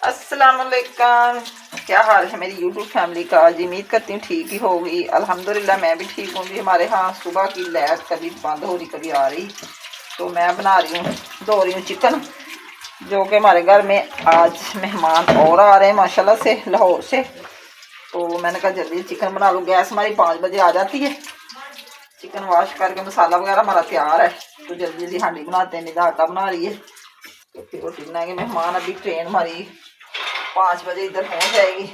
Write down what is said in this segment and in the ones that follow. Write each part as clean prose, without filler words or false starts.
अस्सलाम वालेकुम। क्या हाल है मेरी यूट्यूब फैमिली का? जी उम्मीद करती हूँ ठीक ही होगी। अल्हम्दुलिल्लाह मैं भी ठीक हूँ। जी हमारे यहाँ सुबह की लाइट कभी बंद हो रही कभी आ रही, तो मैं बना रही हूँ धो रही हूँ चिकन, जो कि हमारे घर में आज मेहमान और आ रहे हैं माशाल्लाह से लाहौर से। तो मैंने कहा जल्दी चिकन बना लूँ। गैस हमारी 5 बजे आ जाती है। चिकन वॉश करके मसाला वगैरह हमारा तैयार है, तो जल्दी जल्दी हांडी बनाते हैं। निदा आटा बना रही है तो फिर रोटी बनाएंगे। मेहमान अभी ट्रेन हमारी 5 बजे इधर पहुंच जाएगी।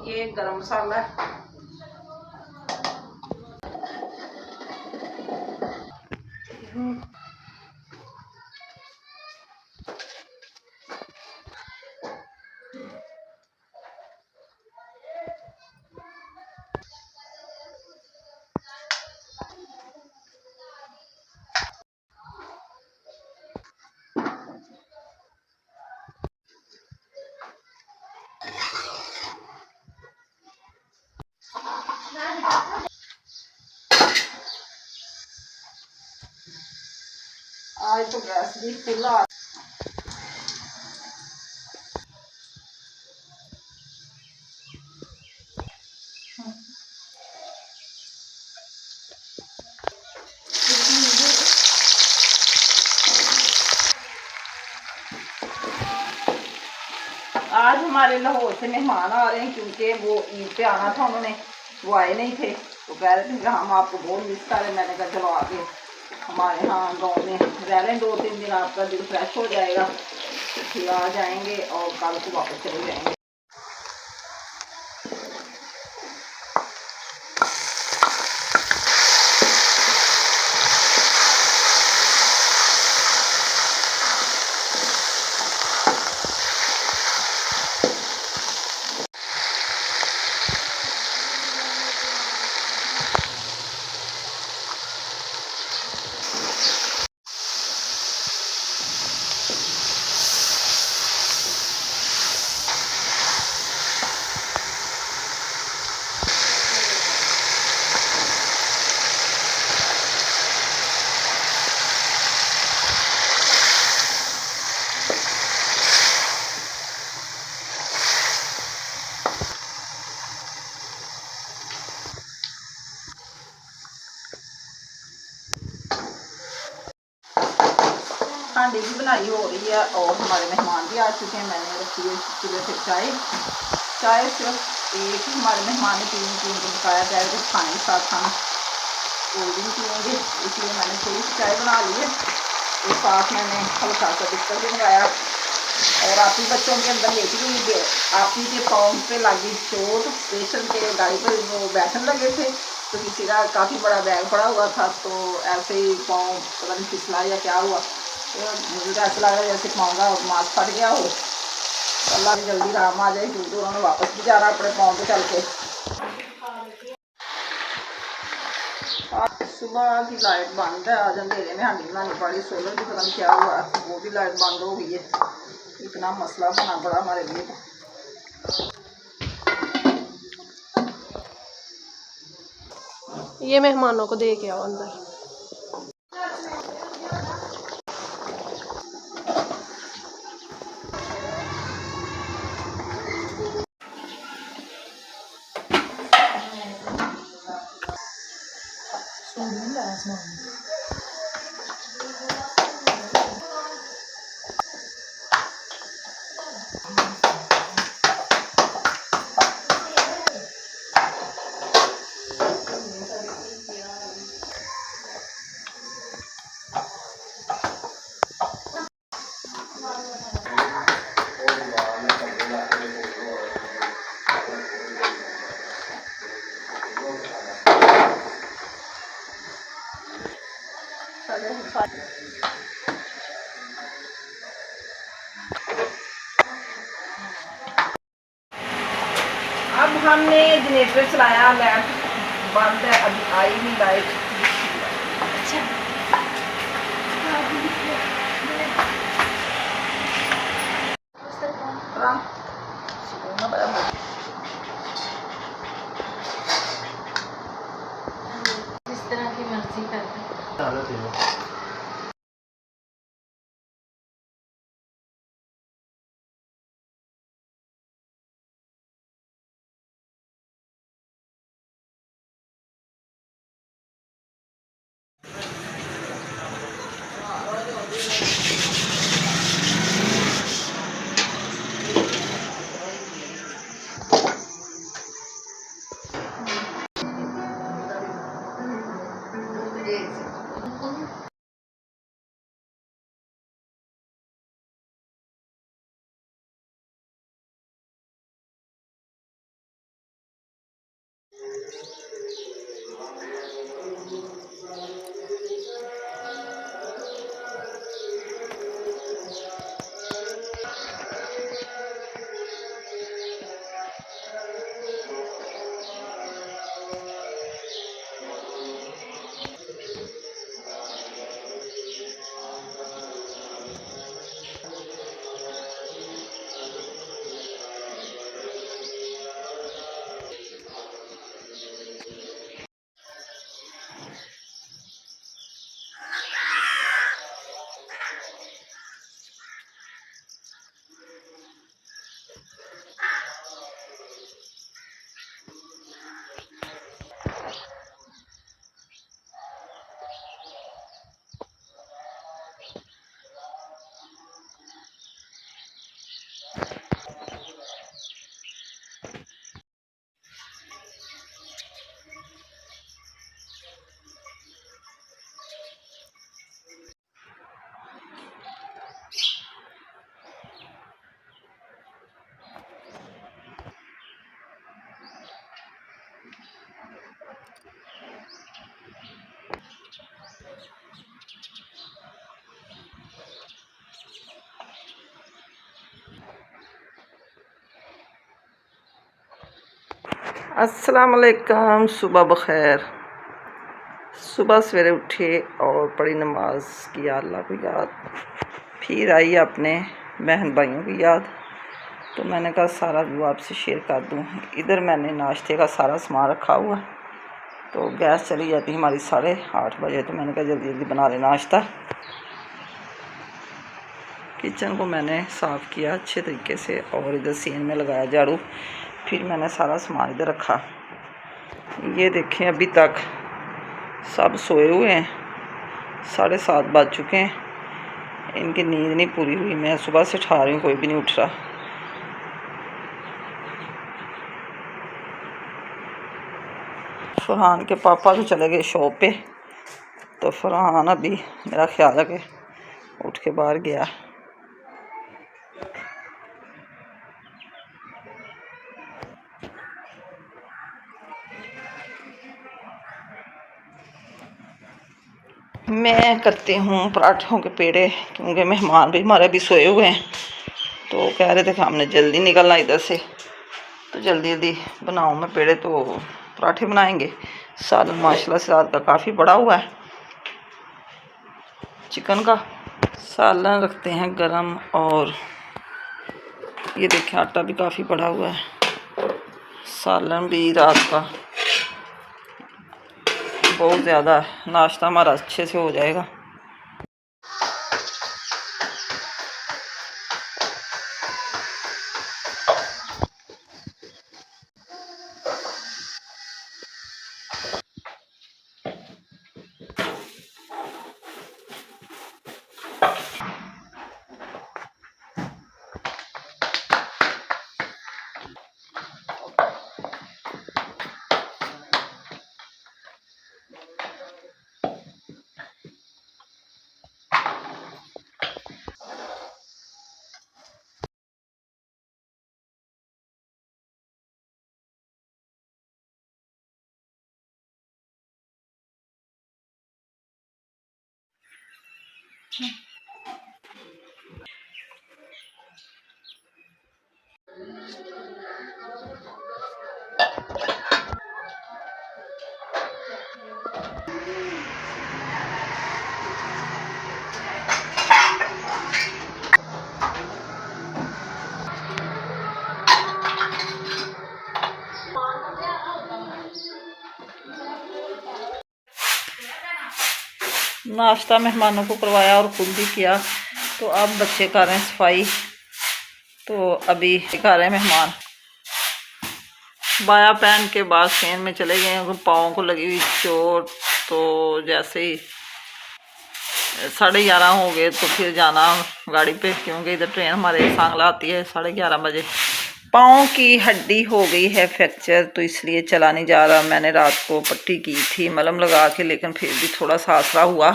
ये गरम मसाला है। आज तो गैस भी खुला। आज हमारे लाहौर से मेहमान आ रहे हैं, क्योंकि वो ईद पे आना था उन्होंने, वो आए नहीं थे। तो कह रहे थे कि हम आपको बहुत मिस करें। मैंने कहा चलो आके हमारे यहाँ गांव में रह लें 2-3 दिन, आपका दिल फ्रेश हो जाएगा। फिर आ जाएंगे और कल को वापस चले जाएंगे। हांडी की बनाई हो रही है और हमारे मेहमान भी आ चुके हैं। मैंने रखी है चूल्हे से चाय सिर्फ एक ही हमारे मेहमान ने पीने को बताया जाए तो खाने के साथ हम कोल्ड ड्रिंक पियेंगे, इसलिए मैंने थोड़ी सी चाय बना ली है। तो साथ मैंने हल्का सा बिस्तर भी मंगाया और आप ही बच्चों के अंदर लेटी हुई आप ही के पाँव पे लगी चोट। स्टेशन के गाड़ी पर वो बैठने लगे थे, तो किसी का काफ़ी बड़ा बैग पड़ा हुआ था, तो ऐसे ही पाँव पता नहीं फिसला या क्या हुआ। तो मुझे तो ऐसा लग रहा है जैसे पाँव का मांस फट गया हो। तो अल्लाह की जल्दी आराम आ जाए, क्योंकि उन्होंने वापस भी जाना अपने पाँव पे चल के। आज सुबह की लाइट बंद है। आज अंधेरे में हांडी बनानी पड़ी। सोलर की पता नहीं क्या हुआ, वो भी लाइट बंद हो गई है। इतना मसला बना पड़ा हमारे लिए। ये मेहमानों को दे के आओ अंदर। अब हमने जनरेटर चलाया, लाइट बंद है, अभी आई नहीं लाइट। जिस तरह की मर्जी करते। अस्सलाम वालेकुम, सुबह बखैर। सुबह सवेरे उठे और पढ़ी नमाज की, अल्लाह को याद, फिर आई अपने बहन भाइयों की याद। तो मैंने कहा सारा व्यू आपसे शेयर कर दूँ। इधर मैंने नाश्ते का सारा सामान रखा हुआ, तो गैस चली जाती हमारी 8:30 बजे, तो मैंने कहा जल्दी जल्दी बना लें नाश्ता। किचन को मैंने साफ़ किया अच्छे तरीके से और इधर सीन में लगाया झाड़ू। फिर मैंने सारा सामान इधर रखा। ये देखें अभी तक सब सोए हुए हैं, 7:30 बज चुके हैं, इनकी नींद नहीं पूरी हुई। मैं सुबह से उठा रही हूँ, कोई भी नहीं उठ रहा। फरहान के पापा तो चले गए शॉप पे, तो फरहान अभी मेरा ख्याल है कि उठ के बाहर गया। मैं करती हूँ पराठों के पेड़े, क्योंकि मेहमान भी हमारे अभी सोए हुए हैं, तो कह रहे थे कि हमने जल्दी निकलना इधर से, तो जल्दी जल्दी बनाऊँ मैं पेड़े, तो पराठे बनाएंगे। सालन माशाल्लाह से रात का काफ़ी बड़ा हुआ है, चिकन का सालन रखते हैं गरम। और ये देखिए आटा भी काफ़ी बड़ा हुआ है, सालन भी रात का बहुत ज़्यादा है, नाश्ता हमारा अच्छे से हो जाएगा। नाश्ता मेहमानों को करवाया और खुद भी किया। तो अब बच्चे कर रहे हैं सफाई। तो अभी कर रहे हैं मेहमान। बाया पहन के बाद सेन में चले गए, पाँव को लगी हुई चोट। तो जैसे ही 11:30 हो गए तो फिर जाना गाड़ी पे, क्योंकि इधर ट्रेन हमारे सांगला आती है 11:30 बजे। पाँव की हड्डी हो गई है फ्रैक्चर, तो इसलिए चला नहीं जा रहा। मैंने रात को पट्टी की थी मलहम लगा के, लेकिन फिर भी थोड़ा सा आसरा हुआ।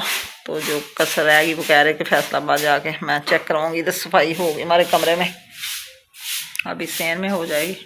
तो जो कसर रहेगी वो कह रहे कि फैसलाबाद जाके मैं चेक करवाऊँगी। इधर सफाई होगी हमारे कमरे में, अभी सेन में हो जाएगी।